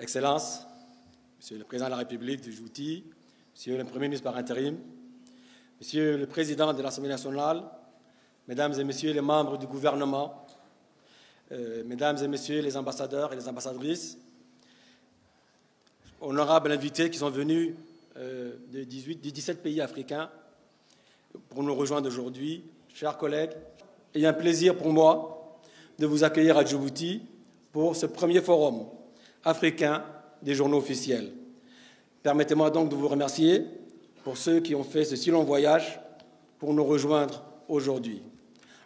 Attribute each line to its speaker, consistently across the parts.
Speaker 1: Excellences, Monsieur le Président de la République de Djibouti, Monsieur le Premier ministre par intérim, Monsieur le Président de l'Assemblée nationale, Mesdames et Messieurs les membres du gouvernement, Mesdames et Messieurs les ambassadeurs et les ambassadrices, honorables invités qui sont venus de 17 pays africains pour nous rejoindre aujourd'hui, chers collègues, il y a un plaisir pour moi de vous accueillir à Djibouti pour ce premier forum africain des journaux officiels. Permettez-moi donc de vous remercier pour ceux qui ont fait ce si long voyage pour nous rejoindre aujourd'hui.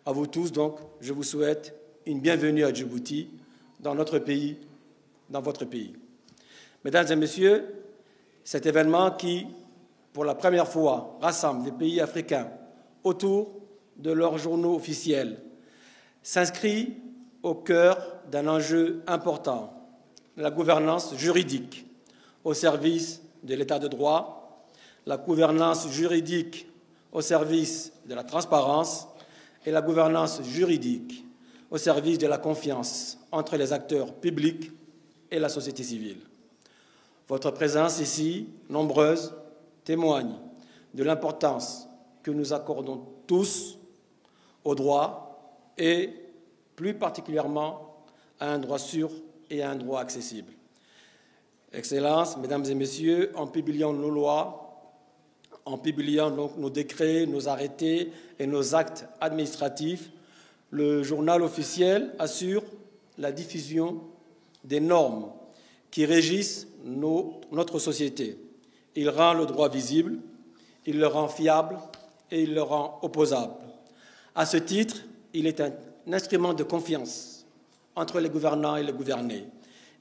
Speaker 1: À vous tous, donc, je vous souhaite une bienvenue à Djibouti, dans notre pays, dans votre pays. Mesdames et messieurs, cet événement qui, pour la première fois, rassemble des pays africains autour de leurs journaux officiels, s'inscrit au cœur d'un enjeu important, la gouvernance juridique au service de l'État de droit, la gouvernance juridique au service de la transparence et la gouvernance juridique au service de la confiance entre les acteurs publics et la société civile. Votre présence ici, nombreuse, témoigne de l'importance que nous accordons tous au droit et plus particulièrement à un droit sûr et à un droit accessible. Excellences, Mesdames et Messieurs, en publiant nos lois, en publiant donc nos décrets, nos arrêtés et nos actes administratifs, le journal officiel assure la diffusion des normes qui régissent notre société. Il rend le droit visible, il le rend fiable et il le rend opposable. À ce titre, il est un instrument de confiance entre les gouvernants et les gouvernés.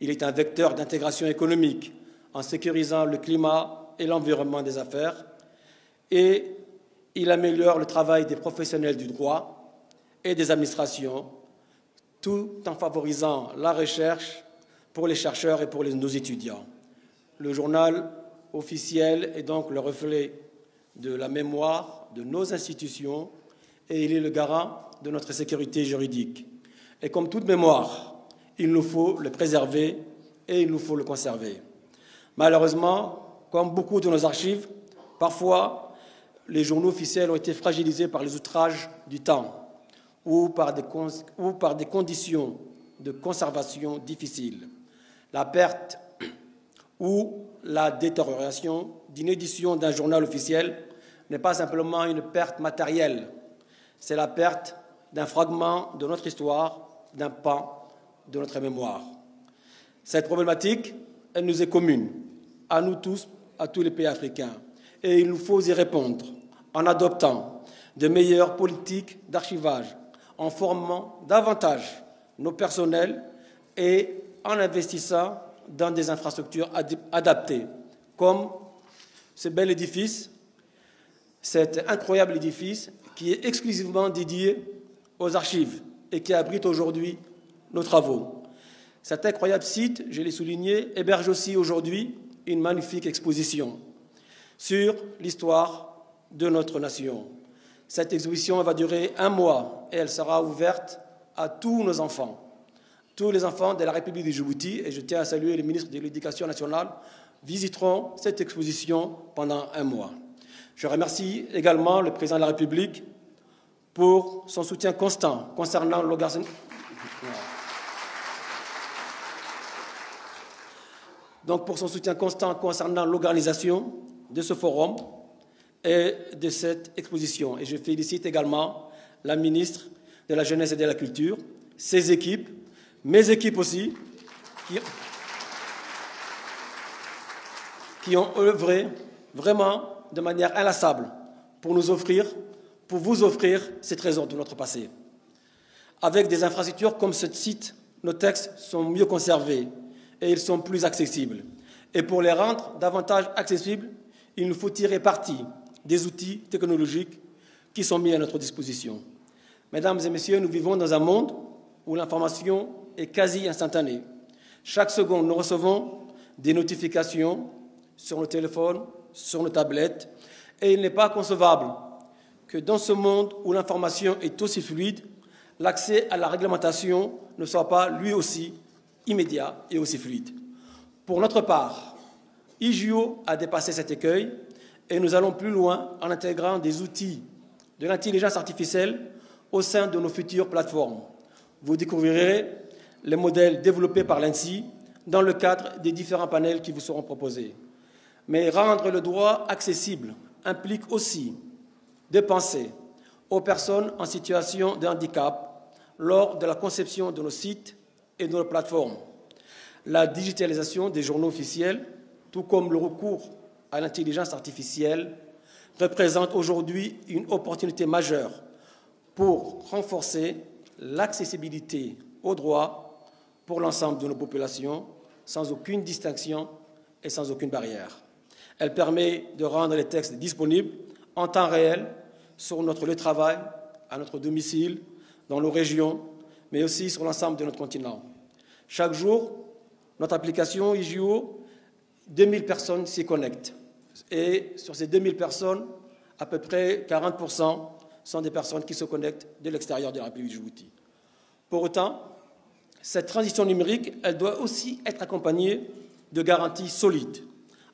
Speaker 1: Il est un vecteur d'intégration économique en sécurisant le climat et l'environnement des affaires et il améliore le travail des professionnels du droit et des administrations tout en favorisant la recherche pour les chercheurs et pour nos étudiants. Le journal officiel est donc le reflet de la mémoire de nos institutions et il est le garant de notre sécurité juridique. Et comme toute mémoire, il nous faut le préserver et il nous faut le conserver. Malheureusement, comme beaucoup de nos archives, parfois les journaux officiels ont été fragilisés par les outrages du temps ou par des conditions de conservation difficiles. La perte ou la détérioration d'une édition d'un journal officiel n'est pas simplement une perte matérielle, c'est la perte d'un fragment de notre histoire, d'un pan de notre mémoire. Cette problématique, elle nous est commune, à nous tous, à tous les pays africains, et il nous faut y répondre en adoptant de meilleures politiques d'archivage, en formant davantage nos personnels et en investissant dans des infrastructures adaptées, comme ce bel édifice, cet incroyable édifice qui est exclusivement dédié aux archives et qui abrite aujourd'hui nos travaux. Cet incroyable site, je l'ai souligné, héberge aussi aujourd'hui une magnifique exposition sur l'histoire de notre nation. Cette exposition va durer 1 mois et elle sera ouverte à tous nos enfants. Tous les enfants de la République de Djibouti, et je tiens à saluer le ministre de l'Éducation nationale, visiteront cette exposition pendant 1 mois. Je remercie également le président de la République pour son soutien constant concernant l'organisation. Donc pour son soutien constant concernant l'organisation de ce forum et de cette exposition. Et je félicite également la ministre de la Jeunesse et de la Culture, ses équipes, mes équipes aussi, qui ont œuvré vraiment de manière inlassable pour vous offrir ces trésors de notre passé. Avec des infrastructures comme ce site, nos textes sont mieux conservés et ils sont plus accessibles. Et pour les rendre davantage accessibles, il nous faut tirer parti des outils technologiques qui sont mis à notre disposition. Mesdames et messieurs, nous vivons dans un monde où l'information est quasi instantanée. Chaque seconde, nous recevons des notifications sur nos téléphones, sur nos tablettes, et il n'est pas concevable que dans ce monde où l'information est aussi fluide, l'accès à la réglementation ne soit pas lui aussi immédiat et aussi fluide. Pour notre part, IJO a dépassé cet écueil et nous allons plus loin en intégrant des outils de l'intelligence artificielle au sein de nos futures plateformes. Vous découvrirez les modèles développés par l'ANSSI dans le cadre des différents panels qui vous seront proposés. Mais rendre le droit accessible implique aussi de penser aux personnes en situation de handicap lors de la conception de nos sites et de nos plateformes. La digitalisation des journaux officiels, tout comme le recours à l'intelligence artificielle, représente aujourd'hui une opportunité majeure pour renforcer l'accessibilité aux droits pour l'ensemble de nos populations, sans aucune distinction et sans aucune barrière. Elle permet de rendre les textes disponibles en temps réel sur notre lieu de travail, à notre domicile, dans nos régions, mais aussi sur l'ensemble de notre continent. Chaque jour, notre application IJO, 2000 personnes s'y connectent. Et sur ces 2000 personnes, à peu près 40% sont des personnes qui se connectent de l'extérieur de la République de Djibouti. Pour autant, cette transition numérique, elle doit aussi être accompagnée de garanties solides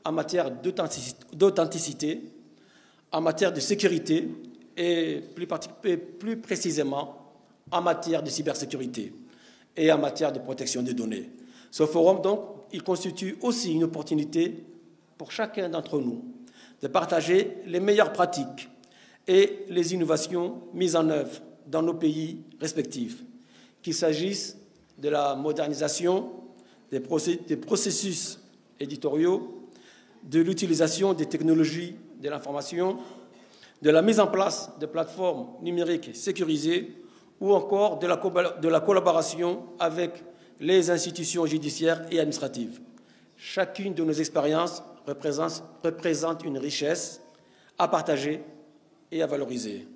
Speaker 1: en matière d'authenticité, en matière de sécurité et plus précisément en matière de cybersécurité et en matière de protection des données. Ce forum, donc, il constitue aussi une opportunité pour chacun d'entre nous de partager les meilleures pratiques et les innovations mises en œuvre dans nos pays respectifs, qu'il s'agisse de la modernisation des processus éditoriaux, de l'utilisation des technologies de l'information, de la mise en place de plateformes numériques sécurisées ou encore de la collaboration avec les institutions judiciaires et administratives. Chacune de nos expériences représente une richesse à partager et à valoriser.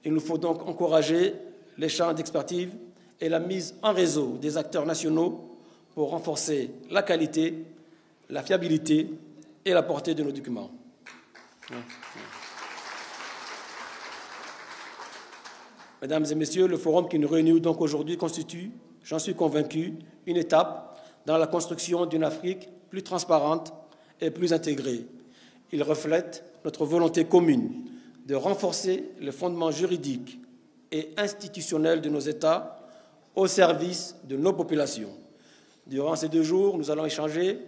Speaker 1: Il nous faut donc encourager l'échange d'expertise et la mise en réseau des acteurs nationaux pour renforcer la qualité, la fiabilité et la portée de nos documents. Mesdames et messieurs, le forum qui nous réunit donc aujourd'hui constitue, j'en suis convaincu, une étape dans la construction d'une Afrique plus transparente et plus intégrée. Il reflète notre volonté commune de renforcer les fondements juridiques et institutionnels de nos États au service de nos populations. Durant ces 2 jours, nous allons échanger,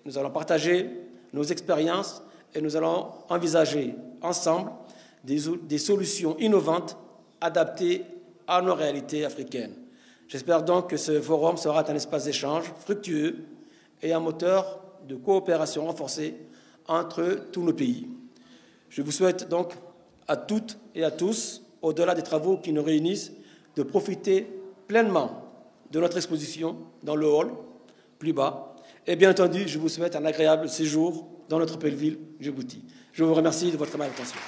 Speaker 1: nous allons partager nos expériences et nous allons envisager ensemble des solutions innovantes adaptées à nos réalités africaines. J'espère donc que ce forum sera un espace d'échange fructueux et un moteur de coopération renforcée entre tous nos pays. Je vous souhaite donc à toutes et à tous, au-delà des travaux qui nous réunissent, de profiter pleinement de notre exposition dans le hall, plus bas. Et bien entendu, je vous souhaite un agréable séjour dans notre belle ville, Djibouti. Je vous remercie de votre aimable attention.